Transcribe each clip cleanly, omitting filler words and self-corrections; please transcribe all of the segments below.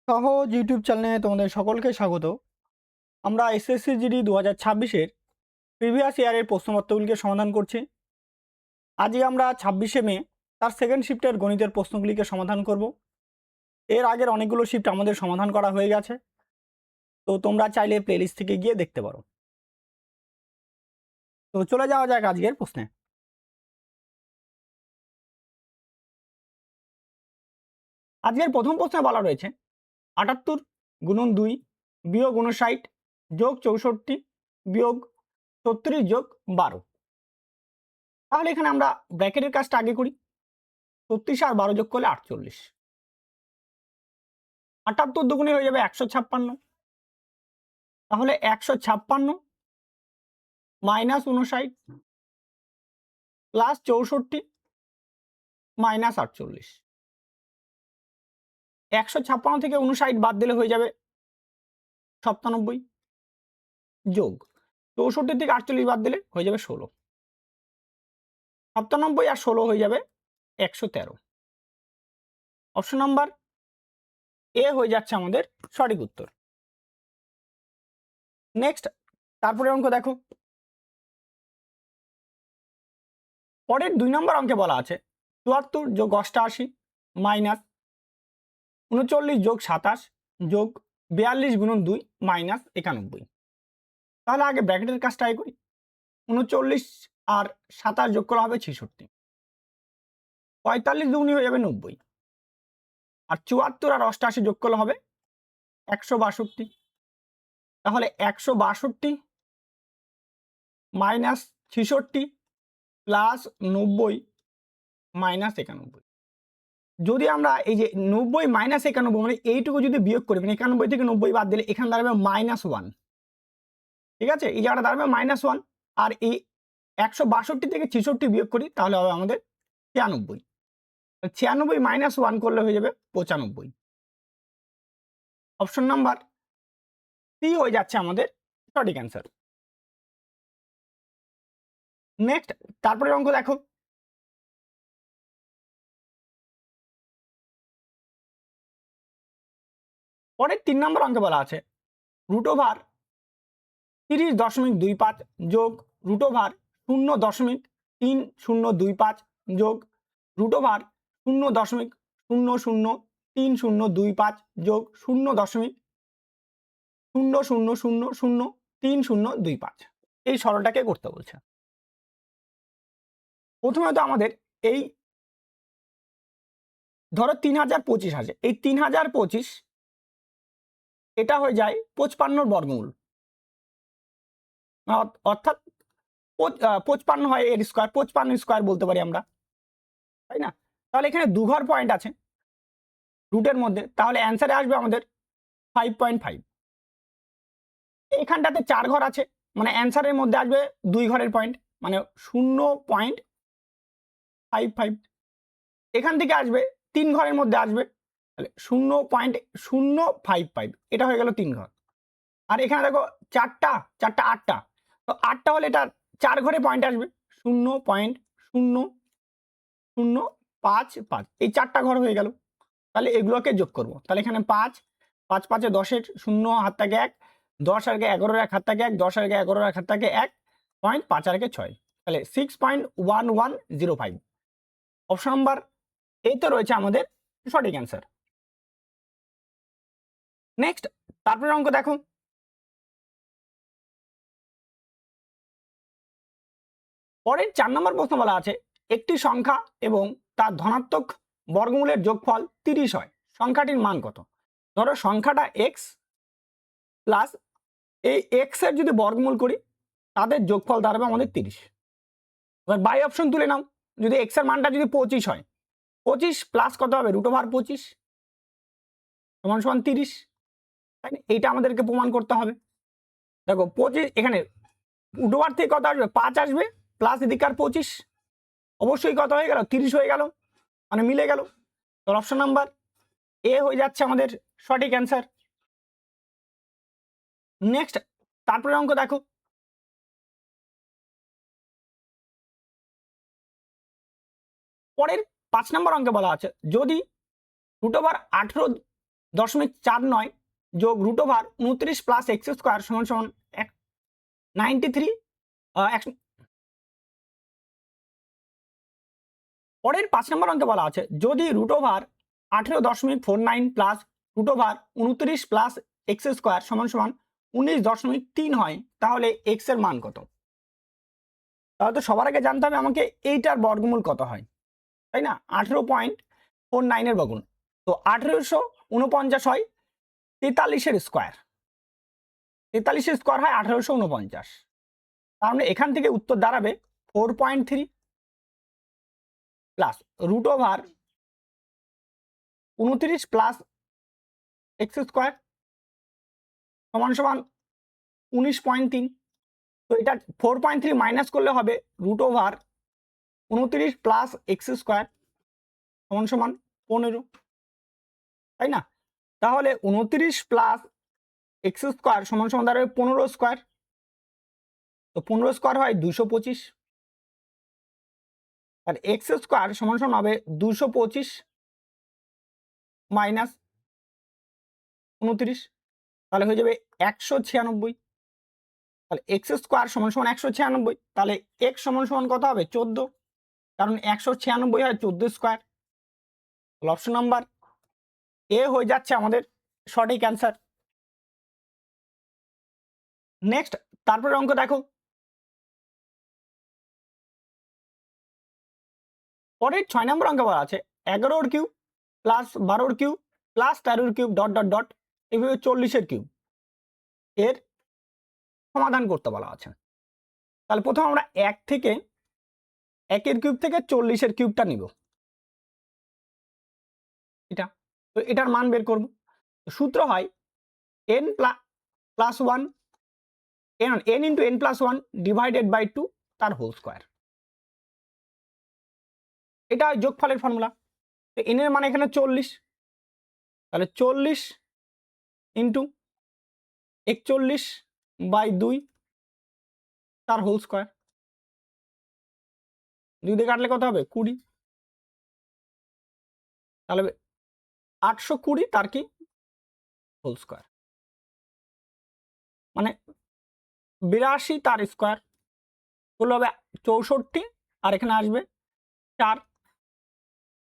সহজ ইউটিউব চ্যানেলে তোমাদের সকলকে স্বাগত। আমরা এসএসসি জিডি 2026-এর প্রিভিয়াস ইয়ারের প্রশ্নপত্রগুলিকে সমাধান করছি। আজকে আমরা 26শে মে তার সেকেন্ড শিফটের গণিতের প্রশ্নগুলিকে সমাধান করব। এর আগের অনেকগুলো শিফট আমাদের সমাধান করা হয়ে গেছে, তো তোমরা চাইলে প্লেলিস্ট থেকে গিয়ে দেখতে পারো। তো চলে যাওয়া যাক আজকের প্রশ্নে। আজকের প্রথম প্রশ্নে বলা রয়েছে 78 গুণন 2 বিয়োগ 59 যোগ 64 বিয়োগ 36 যোগ 12। তাহলে এখানে আমরা ব্র্যাকেটের কাজটা আগে করি। 36 আর 12 যোগ করলে 48। 78 দুগুণে হয়ে যাবে 156। তাহলে 156 মাইনাস 59 প্লাস 64 মাইনাস 48। 156 থেকে 59 বাদ দিলে হয়ে যাবে 97 যোগ 64 থেকে 48 বাদ দিলে হয়ে যাবে 16। 97 আর 16 হয়ে যাবে 113। অপশন নাম্বার এ হয়ে যাচ্ছে আমাদের সঠিক উত্তর। নেক্সট, তারপরে অঙ্ক দেখো। পরের 2 নম্বর অঙ্কে বলা আছে 74 যোগ 88 মাইনাস 39 যোগ 27 যোগ 42 গুণন 2 মাইনাস 91। তাহলে আগে ব্র্যাকেটের কাজটা আগে করি। 39 আর 27 যোগ করা হবে 66। 45 দুগুণি হয়ে যাবে 90। আর 74 আর 88 যোগ করলে হবে 162। তাহলে 162 মাইনাস 66 প্লাস 90 মাইনাস 91। যদি আমরা এই যে 90 মাইনাস 91 মানে এইটুকু যদি বিয়োগ করি, মানে 91 থেকে 90 বাদ দিলে এখানে দাঁড়াবে -1। ঠিক আছে, এই জায়গাটা দাঁড়াবে -1। আর এই 162 থেকে 66 বিয়োগ করি তাহলে হবে আমাদের 96। 96 মাইনাস 1 করলে হয়ে যাবে 95। অপশন নাম্বার সি হয়ে যাচ্ছে আমাদের সঠিক অ্যান্সার। নেক্সট, তারপরে অঙ্ক দেখো। পরের 3 নম্বর অঙ্কে বলা আছে √ওভার 30.25 যোগ √ওভার 0.3025 যোগ √ওভার 0.003025 যোগ 0.00003025 এই সরলটাকে করতে বলছে। প্রথমে তো আমাদের এই ধরো 3025 আছে, এই 3025 এটা হয়ে যায় 55 বর্গমূল, অর্থাৎ 55 হয় এর স্কয়ার, 55 স্কয়ার বলতে পারি আমরা, তাই না? তাহলে এখানে 2 ঘর পয়েন্ট আছে রুটের মধ্যে, তাহলে অ্যান্সারে আসবে আমাদের 5.5। এইখানটাতে 4 ঘর আছে, মানে অ্যান্সারের মধ্যে আসবে 2 ঘরের পয়েন্ট, মানে 0.55। এখান থেকে আসবে 3 ঘরের মধ্যে আসবে, তাহলে 0.055, এটা হয়ে গেল 3 ঘর। আর এখানে দেখো 4টা 8টা, তো 8টা হলে এটা 4 ঘরে পয়েন্ট আসবে 0.0055, এই 4টা ঘর হয়ে গেল। তাহলে এগুলোকে যোগ করব, তাহলে এখানে 5 5 5 10-এর 0 হাত থেকে 1, 10 আর 11-এর 1 হাত থেকে 1, 10 আর 11-এর 1 হাত থেকে 1, 5 আর 6, তাহলে 6.1105। অপশন নাম্বার এ তো রয়েছে আমাদের সঠিক অ্যান্সার। নেক্সট, তারপরে অঙ্ক দেখো। পরের 4 নম্বর প্রশ্ন বলা আছে একটি সংখ্যা এবং তার ধনাত্মক বর্গমূলের যোগফল 30 হয়, সংখ্যাটির মান কত? ধরো সংখ্যাটা x প্লাস এই x এর যদি বর্গমূল করি তাদের যোগফল দাঁড়াবে আমাদের 30। এবার বাই অপশন তুলে নাও, যদি x এর মানটা যদি 25 হয়, 25 প্লাস কত হবে √25 সমান সমান 30, তাই না? এইটা আমাদেরকে প্রমাণ করতে হবে। দেখো 25 এখানে √ওভার থেকে কত আসবে 5 আসবে, প্লাস এদিকার 25 অবশ্যই কত হয়ে গেল 30 হয়ে গেল, মানে মিলে গেল। তো অপশন নাম্বার এ হয়ে যাচ্ছে আমাদের সঠিক অ্যান্সার। নেক্সট, তারপরে অঙ্ক দেখো। পরের 5 নম্বর অঙ্কে বলা আছে যদি √18 0.49 যোগ root over 29 plus x square সমান সমান 93। পরের 5 নম্বর অঙ্কে বলা আছে যদি root over 18.49 plus root over 29 plus x square সমান সমান 19.3 হয় তাহলে এক্স এর মান কত? তাহলে তো সবার আগে জানতে হবে আমাকে এইটার বর্গমূল কত হয়, তাই না? 18.49 এর বর্গমূল তো 1849 হয় 43 স্কোয়ার, 43 স্কোয়ার হয় 1849। তার মানে এখান থেকে উত্তর দাঁড়াবে 4.3 plus root over 29 plus x square সমান সমান 19.3। তো এটা 4.3 মাইনাস করলে হবে root over 29 plus x square সমান সমান 15, তাই না? তাহলে 29 প্লাস এক্স স্কোয়ার সমান সমান দাঁড়াবে 15 স্কোয়ার। তো 15 স্কোয়ার হয় 225 আর এক্স স্কোয়ার সমান সমান হবে 225 মাইনাস 29, তাহলে হয়ে যাবে 196। তাহলে এক্স স্কোয়ার সমান সমান 196, তাহলে এক্স সমান সমান কত হবে 14, কারণ 196 হয় 14 স্কোয়ার। অপশন নাম্বার এ হয়ে যাচ্ছে আমাদের সঠিক অ্যান্সার। নেক্সট তারপরে অঙ্ক দেখো, পরের 6 নম্বর অঙ্ক বলা আছে 11 cube plus 12 cube plus 13 cube dot dot dot এইভাবে 40 কিউব এর সমাধান করতে বলা আছে। তাহলে প্রথমে আমরা 1 থেকে 1 কিউব থেকে 40 কিউবটা নিব, এটা তো এটার মান বের করব। সূত্র হয় n plus 1 n into n plus 1 divided by 2 তার হোল স্কোয়ার, এটা যোগফলের ফর্মুলা। তো n এর মান এখানে 40, তাহলে 40 ইন্টু 41 বাই 2 তার হোল স্কোয়ার, 2 দিয়ে কাটলে কত হবে 20, তাহলে 820 তার কি হোল স্কোয়ার, মানে 82 তার স্কোয়ার হলো হবে 64। আর এখানে আসবে 4,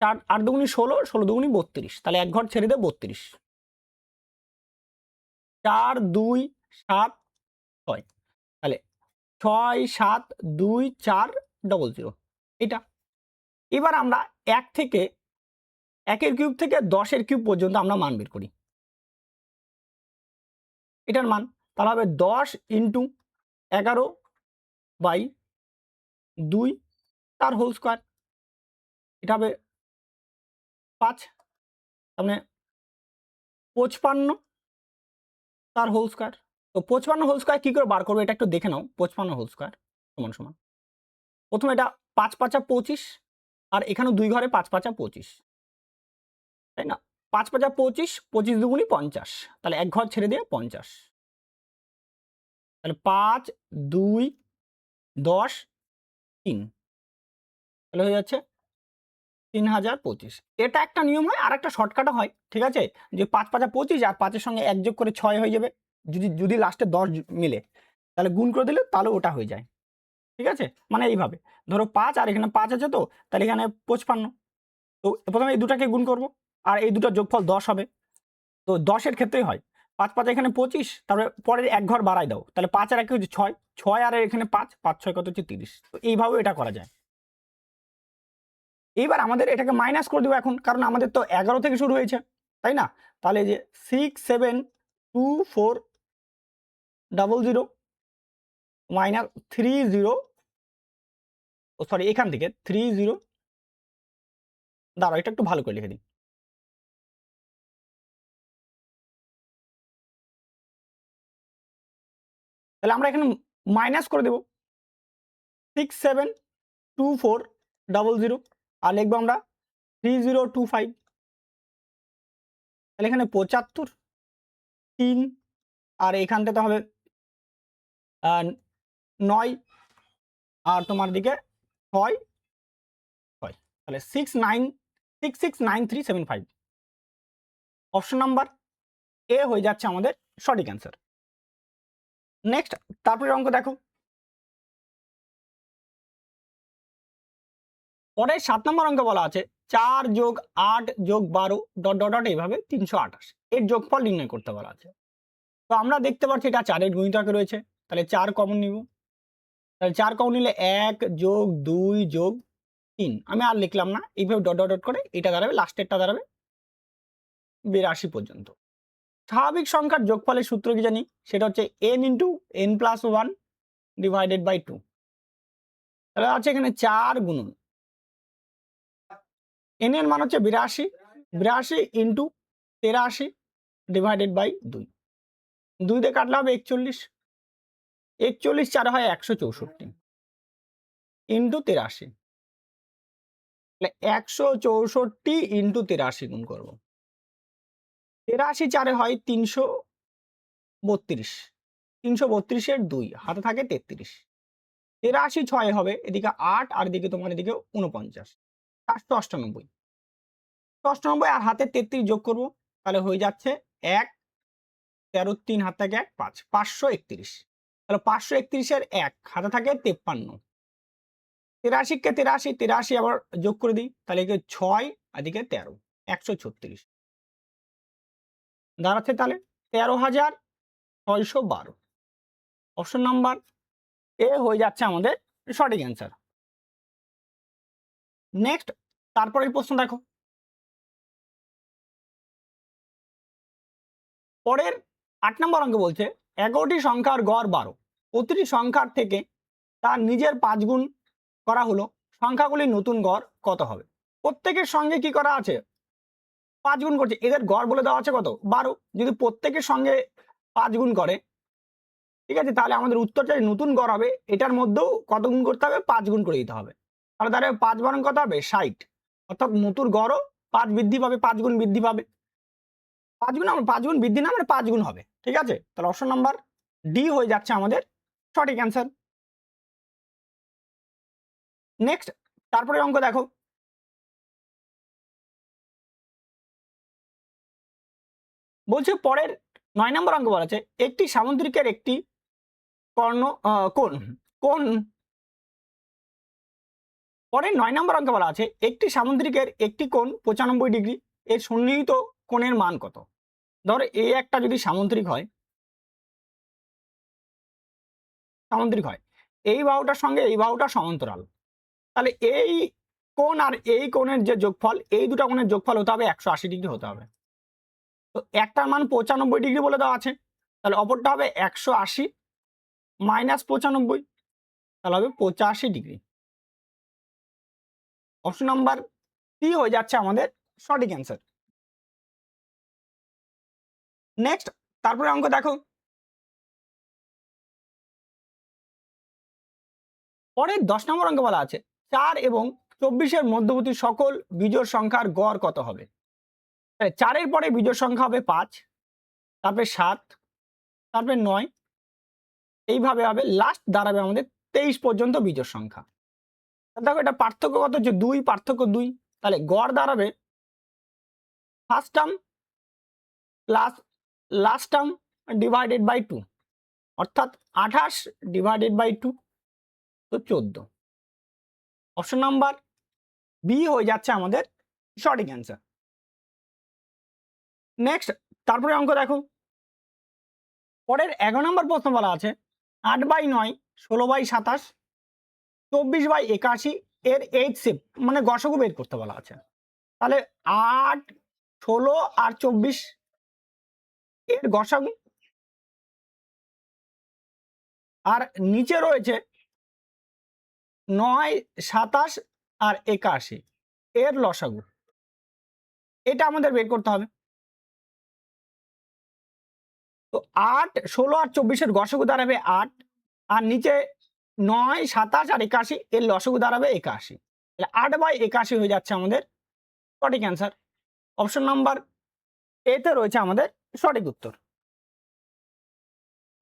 4 8 দুগুনি 16, 16 দুগুনি 32, তাহলে এক ঘর ছেড়ে দেবে 32, 4 2 7 6, তাহলে 6 7 2 4 00 এটা। এবার আমরা 1 থেকে 1 কিউব থেকে 10 কিউব পর্যন্ত আমরা মান বের করি এটার মান, তাহলে হবে 10 ইন্টু 11 বাই 2 তার হোল স্কোয়ার, এটা হবে 5, তার মানে 55 তার হোল স্কোয়ার। তো 55 হোল স্কোয়ার কী করে বার করবো এটা একটু দেখে নাও। 55 হোল স্কোয়ার সমান সমান প্রথমে এটা 5 5 25 আর এখানেও 2 ঘরে 5 5 25, তাই না? 5 5 25, 25 দুগুনি 50, তাহলে এক ঘর ছেড়ে দিয়ে 50, তাহলে 5 2 10 3, তাহলে হয়ে যাচ্ছে 3025। এটা একটা নিয়ম হয়, আর একটা শর্টকাটও হয়, ঠিক আছে? যে 5 5 25 আর 5-এর সঙ্গে 1 যোগ করে 6 হয়ে যাবে, যদি লাস্টে 10 মিলে তাহলে গুণ করে দিলে তাহলে ওটা হয়ে যায়, ঠিক আছে? মানে এইভাবে ধরো 5 আর এখানে 5 আছে, তো তাহলে এখানে 55, তো প্রথমে এই দুটাকে গুণ করব আর এই দুটোর যোগফল 10 হবে। তো 10-এর ক্ষেত্রেই হয় 5 5 এখানে 25, তারপরে পরের এক ঘর বাড়াই দাও, তাহলে 5 আর 1 হচ্ছে 6, 6 আর এখানে 5 5 6 কত হচ্ছে 30। তো এইভাবেও এটা করা যায়। এইবার আমাদের এটাকে মাইনাস করে দেবো এখন, কারণ আমাদের তো 11 থেকে শুরু হয়েছে, তাই না? তাহলে যে 6 7 2 4 00 মাইনাস 30, ও সরি এখান থেকে 30, দাঁড়াও এটা একটু ভালো করে লিখে দিই। তাহলে আমরা এখানে মাইনাস করে দেব 6 7 2 4 00 আর লিখবো আমরা 3025, তাহলে এখানে 75 3 আর এখান থেকে হবে 9 আর তোমার দিকে 6 6, তাহলে 6 9 6 6 9 3 7 5। অপশন নাম্বার এ হয়ে যাচ্ছে আমাদের সঠিক অ্যান্সার। নেক্সট তারপরে অঙ্ক দেখো, পরে 7 নম্বর অঙ্কে বলা আছে 4 যোগ 8 যোগ 12 ডট ডট ডট এইভাবে 328 এর যোগফল নির্ণয় করতে বলা আছে। তো আমরা দেখতে পাচ্ছি এটা 4 গুণিতকে রয়েছে, তাহলে 4 কমন নিব। তাহলে 4 কমন নিলে 1 যোগ 2 যোগ 3, আমি আর লিখলাম না, এইভাবে ডট ডট ডট করে এটা দাঁড়াবে, লাস্টেরটা দাঁড়াবে 82 পর্যন্ত। স্বাভাবিক সংখ্যার যোগফলের সূত্র কি জানি, সেটা হচ্ছে n into n plus 1 divided by 2। তাহলে আছে এখানে 4 গুণন n এর মান হচ্ছে 82, 82 ইন্টু 83 ডিভাইডেড বাই 2, 2 দিয়ে কাটলে হবে 41, 41 4 হয় 164 ইন্টু 83, তাহলে 164 ইন্টু 83 গুণ করবো, 83 4 হয় 332, 332 2 হাতে থাকে 33, 83 6 হবে এদিকে 8 আর এদিকে তোমার এদিকে 49, 498, 498 আর হাতে 33 যোগ করব, তাহলে হয়ে যাচ্ছে 1 13 3 হাত থাকে 1 5, 531, তাহলে 531 এর 1 হাতে থাকে 53, 83 কে 83 83 আবার যোগ করে দিই, তাহলে 6 এদিকে 13, 136 দাঁড়াচ্ছে তাহলে 13,612। অপশন নাম্বার এ হয়ে যাচ্ছে আমাদের সঠিক অ্যান্সার। নেক্সট তারপরের প্রশ্ন দেখো, পরের 8 নম্বর অঙ্ক বলছে 11টি সংখ্যার গড় 12, প্রতিটি সংখ্যার থেকে তার নিজের 5 গুণ করা হলো, সংখ্যাগুলির নতুন গড় কত হবে? প্রত্যেকের সঙ্গে কি করা আছে 5 গুণ করছে, এদের গড় বলে দেওয়া আছে কত 12, যদি প্রত্যেকের সঙ্গে 5 গুণ করে, ঠিক আছে, তাহলে আমাদের উত্তরটা নতুন গড় হবে, এটার মধ্যেও কত গুণ করতে হবে 5 গুণ করে দিতে হবে, তাহলে তাহলে 5 বারং কত হবে 60, অর্থাৎ নতুন গড়ও 5 বৃদ্ধি পাবে, 5 গুণ বৃদ্ধি পাবে, 5 গুণ আমরা 5 গুণ বৃদ্ধি না মানে 5 গুণ হবে, ঠিক আছে, তাহলে অপশন নাম্বার ডি হয়ে যাচ্ছে আমাদের সঠিক অ্যান্সার। নেক্সট তারপরে অঙ্ক দেখো, বলছে পরের 9 নম্বর অঙ্ক বলা আছে একটি সামুদ্রিকের একটি কোণ কোণ, পরের 9 নম্বর অঙ্কে বলা আছে একটি সামুদ্রিকের একটি কোণ 95 ডিগ্রি, এর সন্নিহিত কোণের মান কত? ধর এই একটা যদি সামুদ্রিক হয়, এই বাহুটার সঙ্গে এই বাহুটা সমান্তরাল, তাহলে এই কোণ আর এই কোণের যে যোগফল, এই দুটো কোণের যোগফল হতে হবে 180 ডিগ্রি হতে হবে। তো একটার মান 95 ডিগ্রি বলে দেওয়া আছে, তাহলে অপরটা হবে 180 মাইনাস 95, তাহলে হবে 85 ডিগ্রি। অপশন নাম্বার সি হয়ে যাচ্ছে আমাদের সঠিক অ্যান্সার। নেক্সট তারপরে অঙ্ক দেখো, পরের 10 নম্বর অঙ্ক বলা আছে 4 এবং 24-এর মধ্যবর্তী সকল বিজোড় সংখ্যার গড় কত হবে? 4-এর পরে বিজোড় সংখ্যা হবে 5, তারপরে 7, তারপরে 9, এইভাবে হবে, লাস্ট দাঁড়াবে আমাদের 23 পর্যন্ত বিজোড় সংখ্যা। দেখো এটা পার্থক্য কত হচ্ছে 2, পার্থক্য 2, তাহলে গড় দাঁড়াবে first term plus last term divided by 2, অর্থাৎ 28 ডিভাইডেড বাই 2, তো 14। অপশন নাম্বার বি হয়ে যাচ্ছে আমাদের সঠিক অ্যান্সার। নেক্সট তারপরে অঙ্ক দেখো, পরের 11 নম্বর প্রশ্ন বলা আছে 8/9 16/27 24/81 এর HCF মানে গসাগু বের করতে বলা আছে, তাহলে 8 16 আর 24 এর গসাগু, আর নিচে রয়েছে 9 27 আর 81 এর লসাগু, এটা আমাদের বের করতে হবে। তো 8 16 আর 24 এর গসাগু দাঁড়াবে 8, আর নিচে 9 27 আর 81 এর লসাগু দাঁড়াবে 81, তাহলে 8/81 হয়ে যাচ্ছে আমাদের সঠিক অ্যান্সার। অপশন নাম্বার এতে রয়েছে আমাদের সঠিক উত্তর।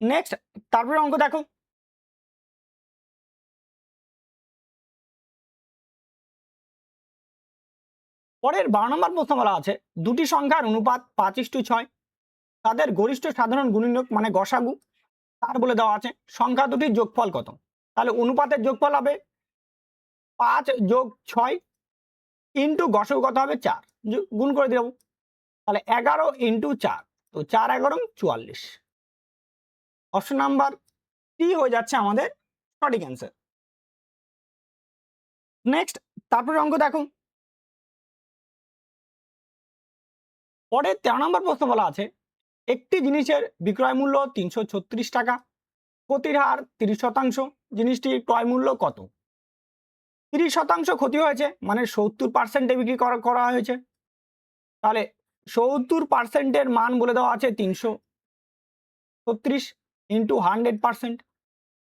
নেক্সট তারপরে অঙ্ক দেখো, পরের 12 নম্বর প্রশ্ন বলা আছে দুটি সংখ্যার অনুপাত 5:6, তাদের গরিষ্ঠ সাধারণ গুণনীয়ক মানে গসাগু তার বলে দেওয়া আছে। সংখ্যা দুটির যোগফল কত? তাহলে অনুপাতের যোগফল হবে 5 যোগ 6 ইন্টু গসাগু কত হবে 4, গুণ করে দেব। তাহলে 11 ইন্টু 4, তো 4 11 44। অপশন নাম্বার সি হয়ে যাচ্ছে আমাদের সঠিক অ্যান্সার। নেক্সট, তারপরে অঙ্ক দেখো। পরে 13 নম্বর প্রশ্ন বলা আছে একটি জিনিসের বিক্রয় মূল্য 336 টাকা, ক্ষতির হার 30%, জিনিসটির ক্রয় মূল্য কত? 30% ক্ষতি হয়েছে মানে 70% বিক্রি করা হয়েছে। তাহলে 70% মান বলে দেওয়া আছে 336 ইন্টু 100%,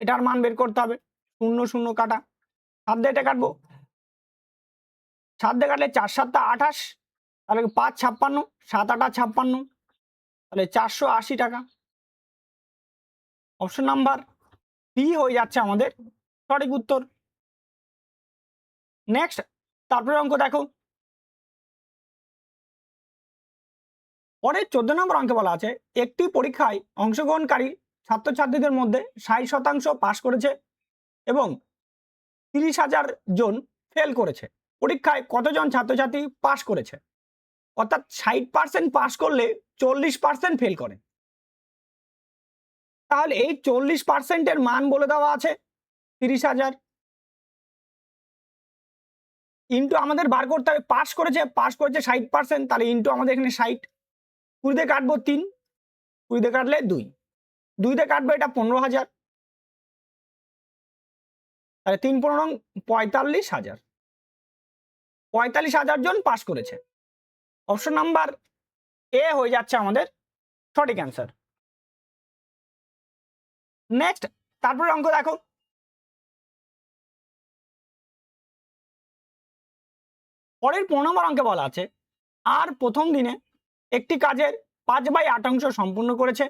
এটার মান বের করতে হবে। 0 0 কাটা, 7 দিয়ে এটা কাটবো, 7 দিয়ে কাটলে 4 7 28, তাহলে 5 56, 7 8 56, তাহলে 480 টাকা। অপশন নাম্বার বি হয়ে যাচ্ছে আমাদের সঠিক উত্তর। নেক্সট, তারপরে অঙ্ক দেখো। পরে 14 নম্বর অঙ্কে বলা আছে একটি পরীক্ষায় অংশগ্রহণকারী ছাত্রছাত্রীদের মধ্যে 60% পাশ করেছে এবং 30,000 জন ফেল করেছে। পরীক্ষায় কতজন ছাত্রছাত্রী পাশ করেছে? অর্থাৎ 60% পাশ করলে 40% ফেল করে। তাহলে এই 40%-এর মান বলে দেওয়া আছে 30,000 ইন্টু আমাদের বার করতে হবে পাস করেছে 60%, তাহলে ইন্টু আমাদের এখানে 60, 20 দিয়ে কাটবো 3, 20 দিয়ে কাটলে 2, 2 দিয়ে কাটবো এটা 15,000, তাহলে 3 15 45,000, 45,000 জন পাস করেছে। অপশন নাম্বার এ হয়ে যাচ্ছে আমাদের সঠিক অ্যান্সার। নেক্সট, তারপরে অঙ্ক দেখো। পরের 15 নম্বর অঙ্কে বলা আছে আর প্রথম দিনে একটি কাজের 5/8 অংশ সম্পূর্ণ করেছে,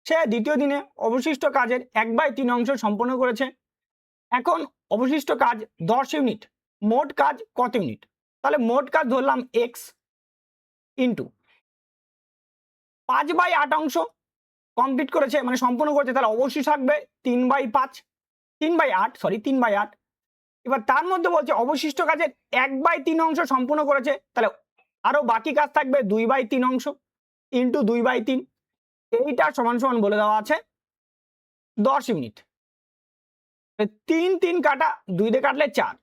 সে দ্বিতীয় দিনে অবশিষ্ট কাজের 1/3 অংশ সম্পূর্ণ করেছে। এখন অবশিষ্ট কাজ 10 ইউনিট, মোট কাজ কত ইউনিট? তাহলে মোট কাজ ধরলাম এক্স ইন্টু 5/8 অংশ কমপ্লিট করেছে মানে সম্পূর্ণ করেছে, তাহলে অবশ্যই থাকবে 3/5, 3/8। এবার তার মধ্যে বলছে অবশিষ্ট কাজের 1/3 অংশ সম্পূর্ণ করেছে, তাহলে আরো বাকি কাজ থাকবে 2/3 অংশ ইন্টু 2/3, এইটা সমান সমান বলে দেওয়া আছে 10 ইউনিট। 3 3 কাটা, 2 দিয়ে কাটলে 4,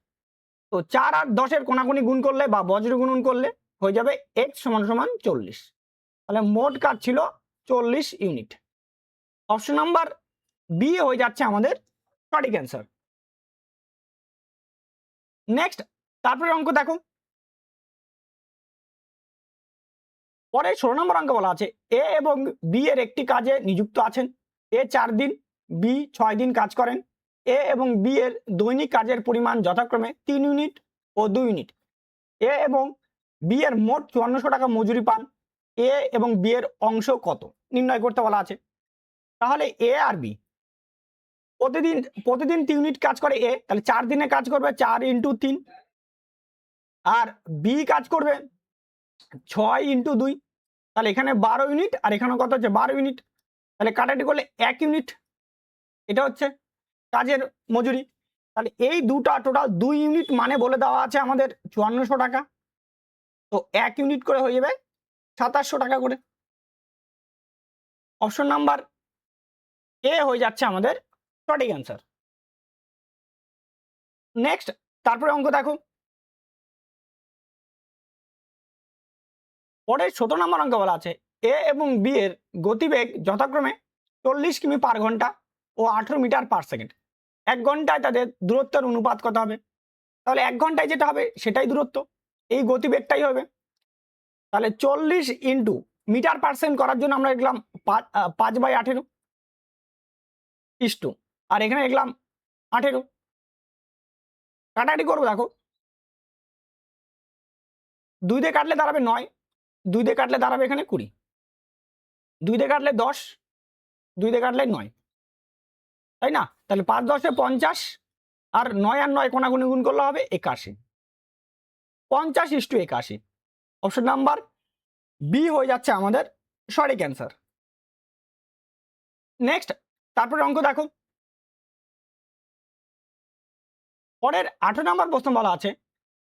তো 4 আর 10-এর কোনাকুনি গুণ করলে বা বজ্র গুণন করলে হয়ে যাবে x সমান সমান 40। তাহলে মোট কাজ ছিল 40 ইউনিট। অপশন নাম্বার বি হয়ে যাচ্ছে আমাদের সঠিক অ্যান্সার। নেক্সট, তারপরে অঙ্ক দেখো। পরে 16 নম্বর অঙ্ক বলা আছে এ এবং বি এর একটি কাজে নিযুক্ত আছেন। এ 4 দিন, বি 6 দিন কাজ করেন। এ এবং বি এর দৈনিক কাজের পরিমাণ যথাক্রমে 3 ইউনিট ও 2 ইউনিট। এ এবং বি এর মোট 5400 টাকা মজুরি পান। এ এবং বি এর অংশ কত নির্ণয় করতে বলা আছে। তাহলে এ আর বি প্রতিদিন 3 ইউনিট কাজ করে এ, তাহলে 4 দিনে কাজ করবে 4 ইন্টু 3, আর বি কাজ করবে 6 ইন্টু 2, তাহলে এখানে 12 ইউনিট আর এখানে কত হচ্ছে 12 ইউনিট, তাহলে কাটাকাটি করলে 1 ইউনিট, এটা হচ্ছে কাজের মজুরি। তাহলে এই দুটা টোটাল 2 ইউনিট মানে বলে দেওয়া আছে আমাদের 5400 টাকা, তো 1 ইউনিট করে হয়ে যাবে 2700 টাকা করে। অপশন নাম্বার এ হয়ে যাচ্ছে আমাদের সঠিক অ্যান্সার। নেক্সট, তারপরে অঙ্ক দেখো। পরের 17 নম্বর অঙ্ক বলা আছে এ এবং বি এর গতিবেগ যথাক্রমে 40 কিমি পার ঘন্টা ও 18 মিটার পার সেকেন্ড। 1 ঘন্টায় তাদের দূরত্বের অনুপাত কত হবে? তাহলে 1 ঘন্টায় যেটা হবে সেটাই দূরত্ব, এই গতিবেগটাই হবে। তাহলে 40 ইন্টু মিটার পার সেকেন্ড করার জন্য আমরা লিখলাম 5/18 ইস্টু, আর এখানে লিখলাম 18, কাটাকাটি করবো। দেখো 2 দিয়ে কাটলে দাঁড়াবে 9, 2 দিয়ে কাটলে দাঁড়াবে এখানে 20, 2 দিয়ে কাটলে 10, 2 দিয়ে কাটলে 9, তাই না? তাহলে 5 10 50, আর 9 আর 9 কোনাকুনি গুণ করলে হবে 81, 50 ইস্টু 81। অপশন নাম্বার বি হয়ে যাচ্ছে আমাদের সঠিক অ্যান্সার। নেক্সট তারপরে অঙ্ক দেখো, পরের 18 নম্বর প্রশ্ন বলা আছে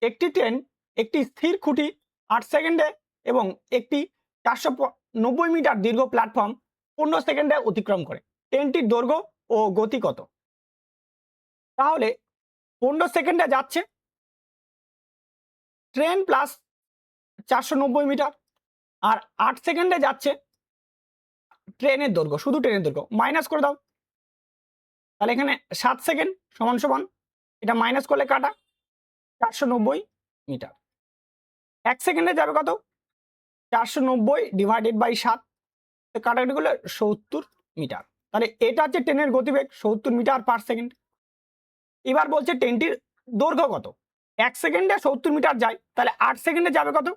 একটি ট্রেন একটি স্থির খুঁটি 8 সেকেন্ডে এবং একটি 490 মিটার দীর্ঘ প্ল্যাটফর্ম 15 সেকেন্ডে অতিক্রম করে, ট্রেনটির দৈর্ঘ্য ও গতি কত? তাহলে 15 সেকেন্ডে যাচ্ছে ট্রেন প্লাস 490 মিটার, আর 8 সেকেন্ডে যাচ্ছে ট্রেনের দৈর্ঘ্য, শুধু ট্রেনের দৈর্ঘ্য মাইনাস করে দাও, তাহলে এখানে 7 সেকেন্ড সমান সমান এটা মাইনাস করলে কাটা 490 মিটার। 1 সেকেন্ডে যাবে কত? 490 ডিভাইডেড বাই 7, কাটাকাটি করলে 70 মিটার। তাহলে এটা হচ্ছে ট্রেনের গতিবেগ 70 মিটার পার সেকেন্ড। এবার বলছে ট্রেনটির দৈর্ঘ্য কত? 1 সেকেন্ডে 70 মিটার যায়, তাহলে 8 সেকেন্ডে যাবে কত?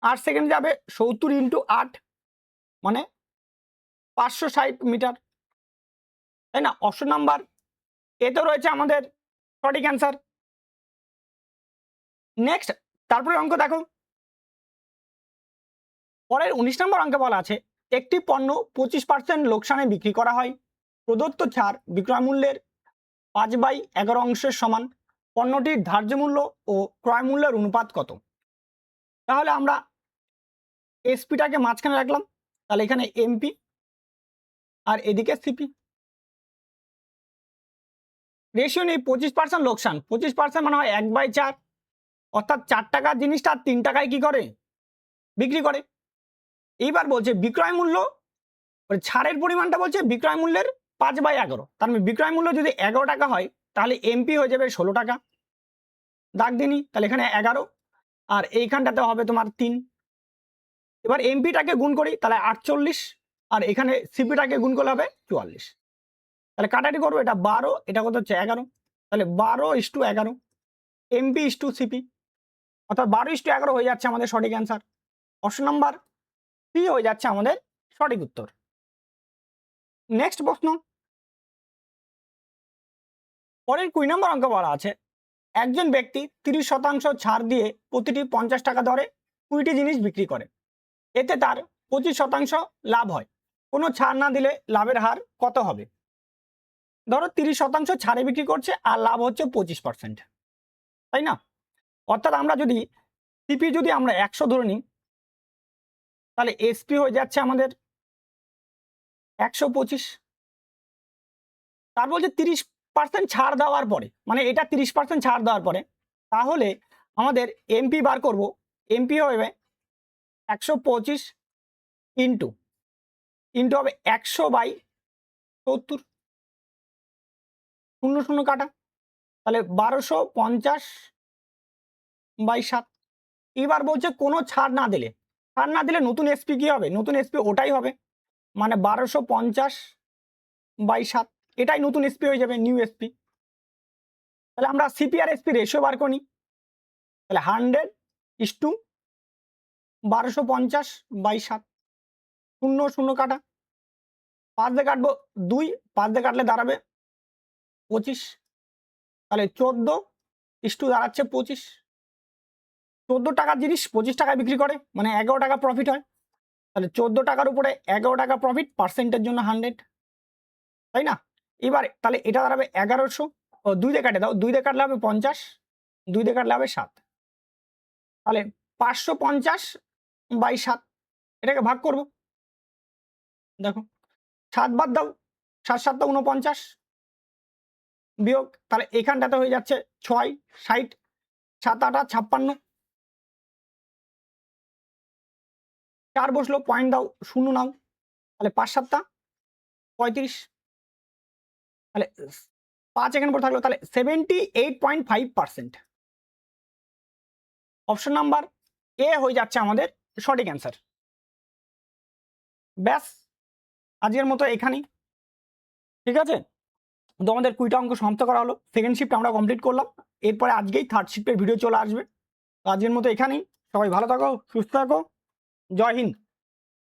8 সেকেন্ডে যাবে 70 ইন্টু 8 মানে 560 মিটার, তাই না? অপশন নাম্বার এতে রয়েছে আমাদের সঠিক অ্যান্সার। নেক্সট তারপরে অঙ্ক দেখো, পরের 19 নম্বর অঙ্কে বলা আছে একটি পণ্য 25% লোকসানে বিক্রি করা হয়, প্রদত্ত ছাড় বিক্রয় মূল্যের 5/11 অংশের সমান, পণ্যটির ধার্য মূল্য ও ক্রয় মূল্যের অনুপাত কত? তাহলে আমরা এসপিটাকে মাঝখানে রাখলাম, তাহলে এখানে এমপি আর এদিকে সিপি। রেশিও নেই 25% লোকসান, 25% মানে হয় 1/4, অর্থাৎ 4 টাকার জিনিসটা 3 টাকায় কি করে বিক্রি করে। এইবার বলছে বিক্রয় মূল্য, ছাড়ের পরিমাণটা বলছে বিক্রয় মূল্যের 5/11, তার মানে বিক্রয় মূল্য যদি 11 টাকা হয় তাহলে এমপি হয়ে যাবে 16 টাকা, দাগ দিনি, তাহলে এখানে 11 আর এইখানটাতে হবে তোমার 3। এবার এমপিটাকে গুণ করি তাহলে 48 আর এখানে সিপিটাকে গুণ করলে হবে 44, তাহলে কাটাটি করবো, এটা 12, এটা কত হচ্ছে 11, তাহলে 12:11 এমপি সিপি, অর্থাৎ 12:11 হয়ে যাচ্ছে আমাদের সঠিক অ্যান্সার। অপশন নাম্বার সি হয়ে যাচ্ছে আমাদের সঠিক উত্তর। নেক্সট প্রশ্ন, পরের 20 নম্বর অঙ্ক বলা আছে একজন ব্যক্তি 30% ছাড় দিয়ে প্রতিটি 50 টাকা দরে 20টি জিনিস বিক্রি করে, এতে তার 25% লাভ হয়, কোনো ছাড় না দিলে লাভের হার কত হবে? ধরো 30% ছাড়ে বিক্রি করছে আর লাভ হচ্ছে 25%, তাই না? অর্থাৎ আমরা যদি সিপি যদি আমরা 100 ধরে নিই তাহলে এসপি হয়ে যাচ্ছে আমাদের 125, তার বলছে 30% ছাড় দেওয়ার পরে, মানে এটা 30% ছাড় দেওয়ার পরে, তাহলে আমাদের এমপি বার করব, এমপি হবে 125 ইন্টু হবে 100/70, 0 কাটা, তাহলে 1250/7। এবার বলছে কোনো ছাড় না দিলে, নতুন এসপি কি হবে? নতুন এসপি ওটাই হবে, মানে 1250/7, এটাই নতুন এসপি হয়ে যাবে, নিউ এসপি। তাহলে আমরা সিপি আর এসপি রেশিও বার করি, তাহলে 100:1250/7, 0 কাটা, 5 দিয়ে কাটবো 2, 5 দিয়ে কাটলে দাঁড়াবে 25, তাহলে 14 দাঁড়াচ্ছে 25, 14 টাকার জিনিস 25 টাকায় বিক্রি করে, মানে 11 টাকা প্রফিট হয়, তাহলে 14 টাকার উপরে 11 টাকা প্রফিট, পার্সেন্টের জন্য 100, তাই না? এবার তাহলে এটা দাঁড়াবে 1100, ও 2 দিয়ে কাটে দাও, 2 দিয়ে কাটলে হবে 50, 2 দিয়ে কাটলে হবে 7, তাহলে 550/7, এটাকে ভাগ করব, দেখো 7 বাদ দাও, 7 7 49 বিয়োগ, তাহলে এখানটাতে হয়ে যাচ্ছে 6 60, 7 8 56, 4 বসলো, পয়েন্ট দাও, 0 নাও, তাহলে 5 7 35, তাহলে 5 এখানে পর থাকলো, তাহলে 78.5%। অপশন নাম্বার এ হয়ে যাচ্ছে আমাদের সঠিক অ্যান্সার। ব্যাস আজকের মতো এখানেই, ঠিক আছে? তো আমাদের 20টা অঙ্ক সমাপ্ত করা হলো, সেকেন্ড শিফট আমরা কমপ্লিট করলাম, এরপরে আজকেই থার্ড শিফটের ভিডিও চলে আসবে। আজকের মতো এখানেই, সবাই ভালো থাকো, সুস্থ থাকো, জয় হিন্দ।